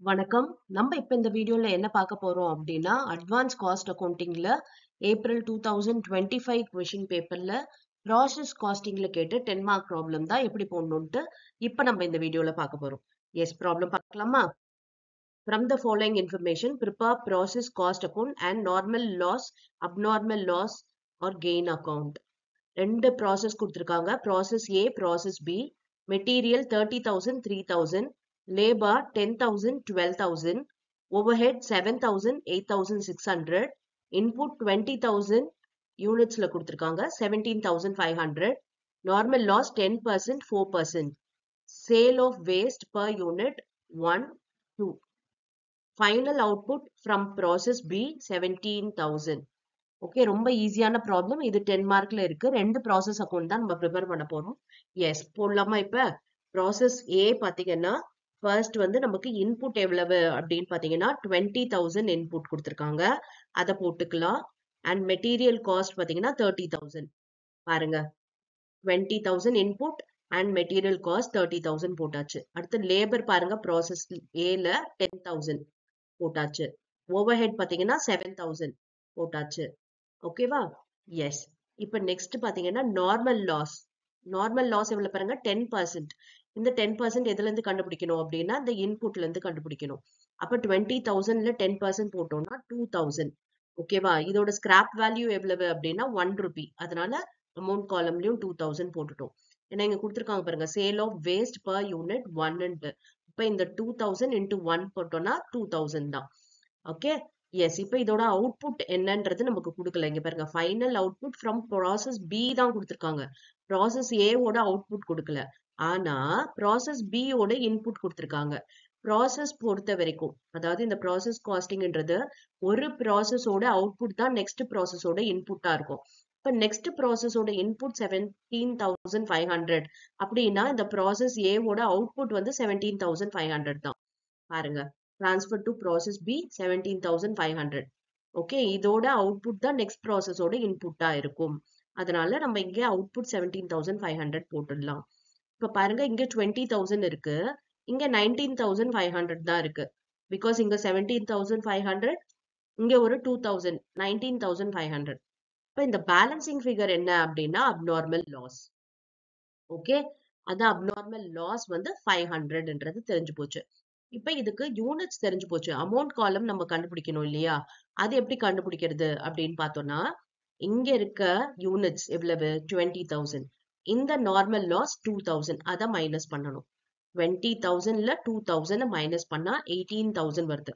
வணக்கம். நம்ம இப்ப இந்த வீடியோல என்ன பார்க்க போறோம் அப்படின்னா, அட்வான்ஸ் காஸ்ட் அக்கவுண்டிங்ல ஏப்ரல் 2025 கொஸ்டின் பேப்பர்ல ப்ராசஸ் காஸ்டிங்ல கேட்டு 10 மார்க் ப்ராப்ளம் தான் எப்படி போடணும்ட்டு இப்ப நம்ம இந்த வீடியோல பார்க்க போறோம். எஸ், ப்ராப்ளம் பார்க்கலாமா? From the following information, prepare process cost account and normal loss, abnormal loss or gain account. ரெண்டு ப்ராசஸ் கொடுத்துருக்காங்க. Process A, process B. Material 30,000, 3,000. Labour 10,000, 12,000. Overhead 7,000, 8,600. Input 20,000 யூனிட்ஸ்ல கொடுத்துருக்காங்க. 17,500. Normal loss 10%, 4%. Sale of waste per unit 1, 2. Final output from process B 17,000. Okay, ரொம்ப ஈஸியான problem. இது 10 மார்க்ல இருக்கு. ரெண்டு process account தான் நம்ம ப்ரிப்பேர் பண்ண போறோம். எஸ், போடலாமா? இப்ப ப்ராசஸ் ஏ பாத்தீங்கன்னா ஃபர்ஸ்ட் வந்து நமக்கு இன்புட் எவ்வளவு அப்படின்னு பாத்தீங்கன்னா 20,000 இன்புட் கொடுத்துருக்காங்க. அதை போட்டுக்கலாம். அண்ட் மெட்டீரியல் காஸ்ட் பாத்தீங்கன்னா 30,000. பாருங்க, 20,000 இன்புட் அண்ட் மெட்டீரியல் காஸ்ட் 30,000 போட்டாச்சு. அடுத்து லேபர் பாருங்க, ப்ராசஸ் ஏல 10,000 போட்டாச்சு. ஓவர்ஹெட் பாத்தீங்கன்னா 7,000 போட்டாச்சு. ஓகேவா? எஸ். இப்ப நெக்ஸ்ட் பாத்தீங்கன்னா நார்மல் லாஸ். நார்மல் லாஸ் எவ்வளவு பாருங்க, 10%. இந்த 10% எதுல இருந்து கண்டுபிடிக்கணும் அப்படின்னா இந்த இன்புட்ல இருந்து கண்டுபிடிக்கணும். அப்ப 20,000ல 10% போட்டோம்னா 2,000. ஓகேவா? இதோட ஸ்கிராப் வேல்யூ எவ்வளவு அப்படின்னா 1 ரூபி. அதனால அமௌண்ட் காலம்லயும் 2,000 போட்டுட்டோம். ஏன்னா இங்க கொடுத்துருக்காங்க பாருங்க, sale of waste per unit 1. இப்ப இந்த 2,000 into 1 போட்டோம்னா 2,000 தான். ஓகே. எஸ், இப்போ இதோட அவுட்புட் என்னன்றது நமக்கு கொடுக்கல. இங்க பாருங்க, final output from process B தான் கொடுத்துருக்காங்க. ப்ராசஸ் ஏவோட அவுட்புட் கொடுக்கல. ஆனா ப்ராசஸ் பி ஓட இன்புட் கொடுத்துருக்காங்க. ப்ராசஸ் பொறுத்த வரைக்கும், அதாவது இந்த ப்ராசஸ் காஸ்டிங்ன்றது ஒரு ப்ராசஸோட அவுட்புட் தான் நெக்ஸ்ட் ப்ராசஸோட இன்புட்டா இருக்கும். இப்ப நெக்ஸ்ட் ப்ராசஸோட இன்புட் 17,500 அப்படின்னா இந்த ப்ராசஸ் ஏவோட அவுட்புட் வந்து 17,500 தான். பாருங்க, transfer to process B 17,500. Okay, இதோட அவுட்புட் தான் நெக்ஸ்ட் ப்ராசஸோட இன்புட்டா இருக்கும். அதனால நம்ம இங்க அவுட்புட் 17,500 போட்டுடலாம். இப்ப பாருங்க, இங்க 20,000 இருக்கு, இங்க 19,500 தான் இருக்கு. பிகாஸ் இங்க 17,500, இங்க ஒரு 2,000, 19,500. இப்ப இந்த பேலன்சிங் ஃபிகர் என்ன அப்படின்னா அப்நார்மல் லாஸ். ஓகே, அது அப்நார்மல் லாஸ் வந்து 500ன்றது தெரிஞ்சு போச்சு. இப்ப இதுக்கு யூனிட்ஸ் தெரிஞ்சு போச்சு. அமௌண்ட் காலம் நம்ம கண்டுபிடிக்கணும் இல்லையா? அது எப்படி கண்டுபிடிக்கிறது அப்படின்னு பார்த்தோம்னா, இங்க இருக்க யூனிட்ஸ் எவ்வளவு? 20,000. இந்த நார்மல் லாஸ் 2,000. அதை மைனஸ் பண்ணணும். 20,000ல 2,000 மைனஸ் பண்ணா 18,000 வருது.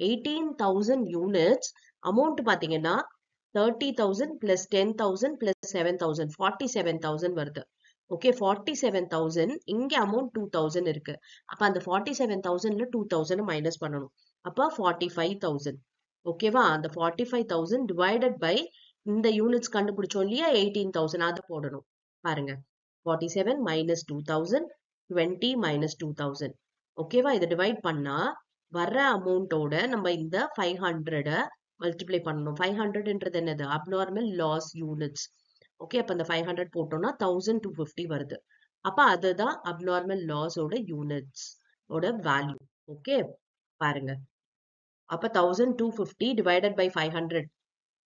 18,000 யூனிட்ஸ் அமௌண்ட் பாத்தீங்கன்னா 30,000 பிளஸ் 10,000 பிளஸ் 7,000 47,000 வருது. ஓகே, 47,000. இங்க அமௌண்ட் 2,000 இருக்கு. அப்ப அந்த 47,000ல 2,000 மைனஸ் பண்ணணும். அப்ப 45,000. ஓகேவா? அந்த 45,000 டிவைடட் பை இந்த யூனிட்ஸ் கண்டுபிடிச்சோம் இல்லையா, 18,000, அதை போடணும். பாருங்க, 47 மைனஸ் 2,000, 20 மைனஸ் 2,000. ஓகேவா? இதை டிவைட் பண்ணா வர்ற அமௌண்டோட நம்ம இந்த 500 மல்டிப்ளை பண்ணணும். 500ன்றது என்னது? Abnormal loss units. ஓகே, அப்ப அந்த 500 போட்டோம்னா 1,250 வருது. அப்ப அதுதான் அப்நார்மல் லாஸ் ஓட யூனிட்ஸ் ஓட வேல்யூ. ஓகே, பாருங்க, அப்ப 1,250 டிவைடட் பை 500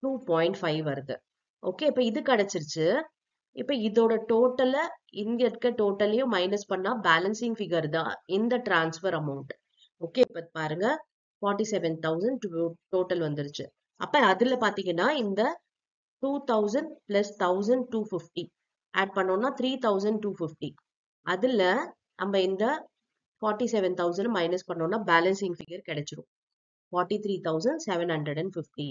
2.5 வருது. ஓகே, இப்ப இது கிடைச்சிருச்சு. இப்ப இதோட டோட்டல இங்க இருக்க டோட்டலையும் மைனஸ் பண்ணா பேலன்சிங் ஃபிகர் தான் இந்த டிரான்ஸ்ஃபர் அமௌண்ட். ஓகே, இப்ப பாருங்க, 47,000 டோட்டல் வந்துருச்சு. அப்ப அதுல பாத்தீங்கன்னா இந்த 2,000 பிளஸ் 1,250 ஆட் பண்ணோம்னா 3,250. அதுல நம்ம இந்த 47,000 மைனஸ் பண்ணோம்னா பேலன்சிங் ஃபிகர் கிடைச்சிரும் 43,750.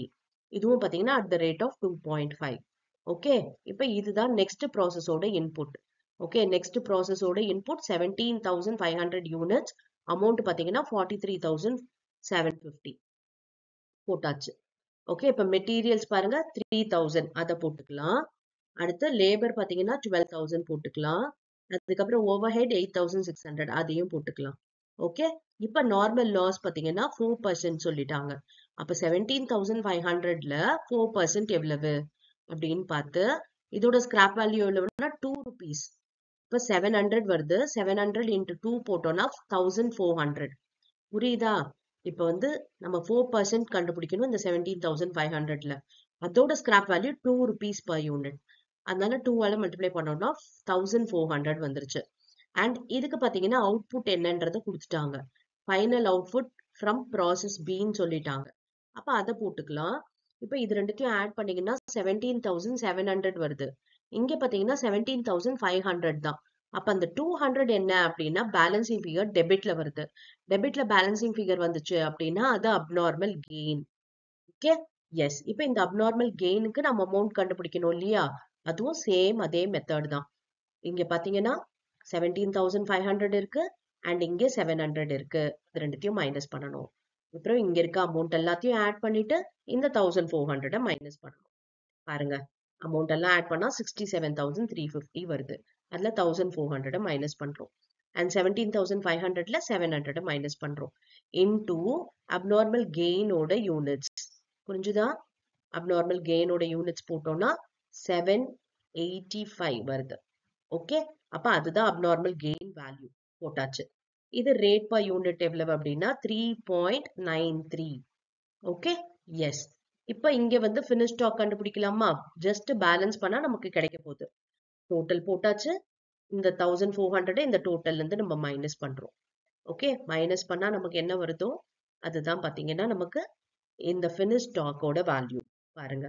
இதுவும் பாத்தீங்கன்னா at the rate of 2.5. Okay, இப்ப இதுதான் நெக்ஸ்ட் ப்ராசஸோட இன்புட். ஓகே, நெக்ஸ்ட் ப்ராசஸோட இன்புட் 17,500 யூனிட்ஸ். அமௌண்ட் பாத்தீங்கன்னா 43,750 போட்டாச்சு. ஓகே, இப்ப மெட்டீரியல்ஸ் பாருங்க 3,000, அதை போட்டுக்கலாம். அடுத்து லேபர் பாத்தீங்கன்னா 12,000 போட்டுக்கலாம். அதுக்கப்புறம் ஓவர்ஹெட் 8,600, அதையும் போட்டுக்கலாம். ஓகே, இப்ப நார்மல் லாஸ் பாத்தீங்கன்னா 4% சொல்லிட்டாங்க. அப்ப 17,500ல 4% எவ்வளவு அப்படின்னு பார்த்து இதோட ஸ்கிராப் வேல்யூ எவ்வளவுன்னா 2 rupees. இப்ப 700 வருது. 700 into 2 போட்டோம்னா 1,400. புரியுதா? இப்போ வந்து நம்ம 4% கண்டுபிடிக்கணும் இந்த 17,500ல. அதோட scrap value 2 rupees per unit. அதனால 2 ஆல மல்டிப்ளை பண்ணோம்னா 1400 வந்துருச்சு. அண்ட் இதுக்கு பாத்தீங்கன்னா அவுட்புட் என்னன்றத கொடுத்துட்டாங்க. ஃபைனல் அவுட்புட் ஃப்ரம் ப்ராசஸ் பின்னு சொல்லிட்டாங்க. அப்ப அதை போட்டுக்கலாம். இப்போ இது ரெண்டுத்தையும் ஆட் பண்ணீங்கன்னா 17,700 வருது. இங்க பாத்தீங்கன்னா 17,500 தான். அப்ப அந்த 200 என்ன அப்படின்னா பேலன்சிங் ஃபிகர் டெபிட்ல வருது. டெபிட்ல பேலன்சிங் ஃபிகர் வந்துச்சு அப்படின்னா அது அப்நார்மல் கெயின். Okay, S. இப்போ இந்த அப்நார்மல் கெயினுக்கு நம்ம அமௌண்ட் கண்டுபிடிக்கணும் இல்லையா? அதுவும் சேம் அதே மெத்தட் தான். இங்க பாத்தீங்கன்னா 17,500 இருக்கு அண்ட் இங்க 700 இருக்கு. இது ரெண்டுத்தையும் மைனஸ் பண்ணணும். அப்புறம் இங்க இருக்க அமௌண்ட் எல்லாத்தையும் ஆட் பண்ணிட்டு இந்த 1,400 மைனஸ் பண்ணணும். பாருங்க, அமௌண்ட் எல்லாம் ஆட் பண்ணா 67,350 வருது. அதுல 1,400 மைனஸ் பண்றோம். அண்ட் 17,500ல 700 மைனஸ் பண்றோம். இன்டூ அப்நார்மல் கெயினோட யூனிட்ஸ். புரிஞ்சுதா? அப்நார்மல் கெயினோட யூனிட்ஸ் போட்டோம்னா 785 வருது. ஓகே, அப்ப அதுதான் அப்நார்மல் கெயின் வேல்யூ போட்டாச்சு. இது ரேட் பர் யூனிட் எவ்வளவு அப்படின்னா 3.93. Okay, yes. இப்ப இங்க வந்து ஃபினிஷ் ஸ்டாக் கண்டுபிடிக்கலாமா? ஜஸ்ட் பேலன்ஸ் பண்ணா நமக்கு கிடைக்க போகுது. டோட்டல் போட்டாச்சு. இந்த 1400 இந்த டோட்டல்ல இருந்து நம்ம மைனஸ் பண்றோம். ஓகே, மைனஸ் பண்ணா நமக்கு என்ன வருதோ அதுதான் பாத்தீங்கன்னா நமக்கு இந்த ஃபினிஷ் ஸ்டாக்கோட வேல்யூ. பாருங்க,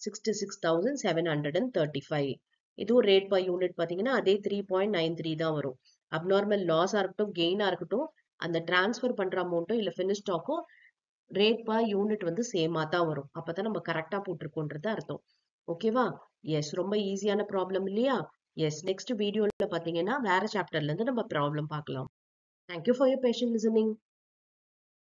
66,735. இதுவும் ரேட் பர் யூனிட் பாத்தீங்கன்னா அதே 3.93 தான் வரும். அப்நார்மல் லாஸா இருக்கட்டும் கெயினா இருக்கட்டும், அந்த டிரான்ஸ்ஃபர் பண்ற அமௌண்ட்டும் இல்ல ஃபினிஷ் ஸ்டாக்கும் ரேட் பர் யூனிட் வந்து சேமா தான் வரும். அப்பதான் நம்ம கரெக்டா போட்டிருக்கோன்றது அர்த்தம். ஓகேவா? எஸ், ரொம்ப ஈஸியான ப்ராப்ளம் இல்லையா? எஸ், நெக்ஸ்ட் வீடியோல பாத்தீங்கன்னா வேற சாப்டர்ல இருந்து நம்ம ப்ராப்ளம் பார்க்கலாம். Thank you for your patient listening.